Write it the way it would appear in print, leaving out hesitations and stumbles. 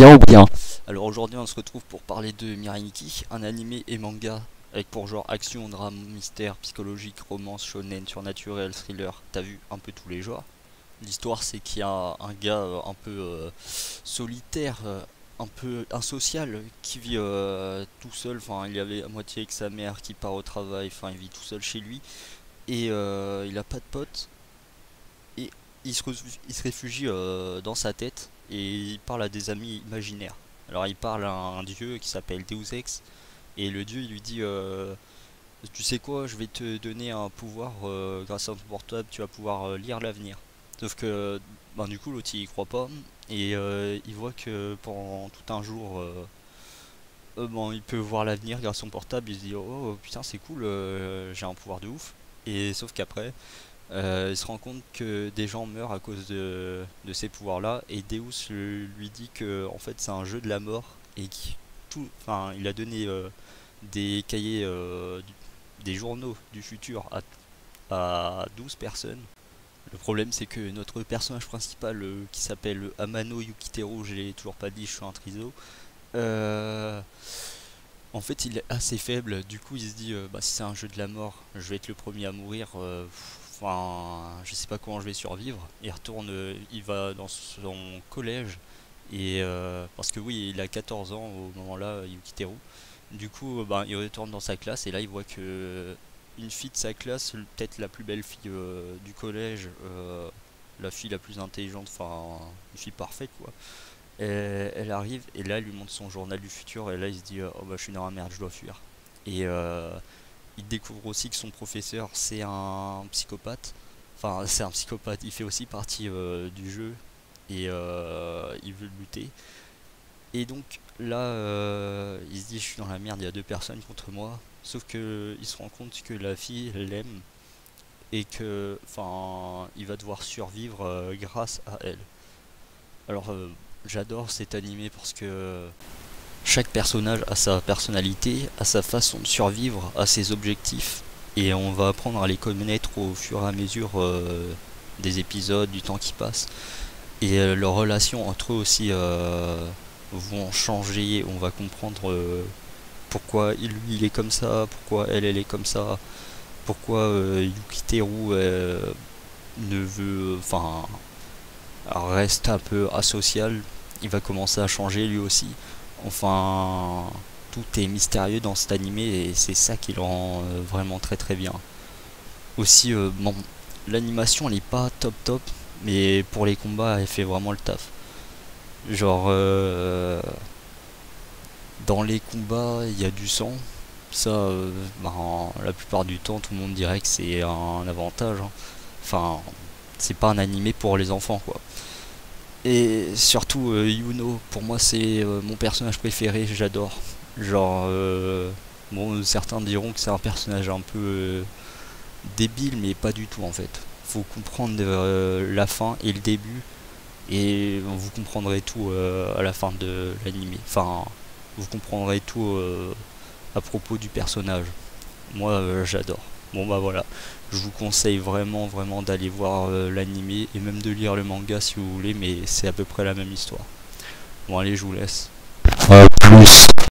bien ou bien? Alors aujourd'hui on se retrouve pour parler de Mirai Nikki, un animé et manga avec pour genre action, drame, mystère, psychologique, romance, shonen, surnaturel, thriller, t'as vu un peu tous les genres. L'histoire c'est qu'il y a un gars un peu solitaire, un peu insocial, qui vit tout seul, enfin il y avait à moitié avec sa mère qui part au travail, enfin il vit tout seul chez lui, et il a pas de potes, et il se réfugie dans sa tête, et il parle à des amis imaginaires. Alors il parle à un dieu qui s'appelle Deus Ex, et le dieu il lui dit tu sais quoi, je vais te donner un pouvoir grâce à ton portable, tu vas pouvoir lire l'avenir. Sauf que ben, du coup l'autre il y croit pas, et il voit que pendant tout un jour bon, il peut voir l'avenir grâce à son portable, il se dit oh putain c'est cool, j'ai un pouvoir de ouf. Et sauf qu'après il se rend compte que des gens meurent à cause de ces pouvoirs-là, et Deus lui dit que en fait c'est un jeu de la mort, et enfin, il a donné des cahiers, des journaux du futur à 12 personnes. Le problème c'est que notre personnage principal qui s'appelle Amano Yukiteru, je l'ai toujours pas dit, je suis un triso, euh, en fait, il est assez faible, du coup, il se dit bah, si c'est un jeu de la mort, je vais être le premier à mourir. Enfin, je sais pas comment je vais survivre. Il retourne, il va dans son collège, et parce que oui, il a 14 ans au moment-là, Yukiteru. Du coup, bah, il retourne dans sa classe, et là, il voit que une fille de sa classe, peut-être la plus belle fille du collège, la fille la plus intelligente, enfin, une fille parfaite, quoi. Elle arrive, et là elle lui montre son journal du futur, et là il se dit oh bah je suis dans la merde, je dois fuir. Et il découvre aussi que son professeur c'est un psychopathe. Enfin c'est un psychopathe, il fait aussi partie du jeu, et il veut le buter. Et donc là il se dit je suis dans la merde, il y a deux personnes contre moi. Sauf que il se rend compte que la fille l'aime, et que enfin il va devoir survivre grâce à elle. Alors j'adore cet animé parce que chaque personnage a sa personnalité, a sa façon de survivre, a ses objectifs, et on va apprendre à les connaître au fur et à mesure des épisodes, du temps qui passe. Et leurs relations entre eux aussi vont changer, on va comprendre pourquoi lui il est comme ça, pourquoi elle est comme ça, pourquoi Yukiteru ne veut, enfin reste un peu asocial, il va commencer à changer lui aussi. Enfin, tout est mystérieux dans cet animé, et c'est ça qui le rend vraiment très très bien. Aussi, bon, l'animation elle est pas top top, mais pour les combats elle fait vraiment le taf. Genre, dans les combats il y a du sang, ça, ben, la plupart du temps tout le monde dirait que c'est un avantage, hein. Enfin, c'est pas un animé pour les enfants quoi. Et surtout Yuno, pour moi c'est mon personnage préféré, j'adore. Genre, bon, certains diront que c'est un personnage un peu débile, mais pas du tout en fait. Faut comprendre la fin et le début, et vous comprendrez tout à la fin de l'anime. Enfin, vous comprendrez tout à propos du personnage. Moi, j'adore. Bon bah voilà, je vous conseille vraiment vraiment d'aller voir l'animé, et même de lire le manga si vous voulez, mais c'est à peu près la même histoire. Bon allez, je vous laisse.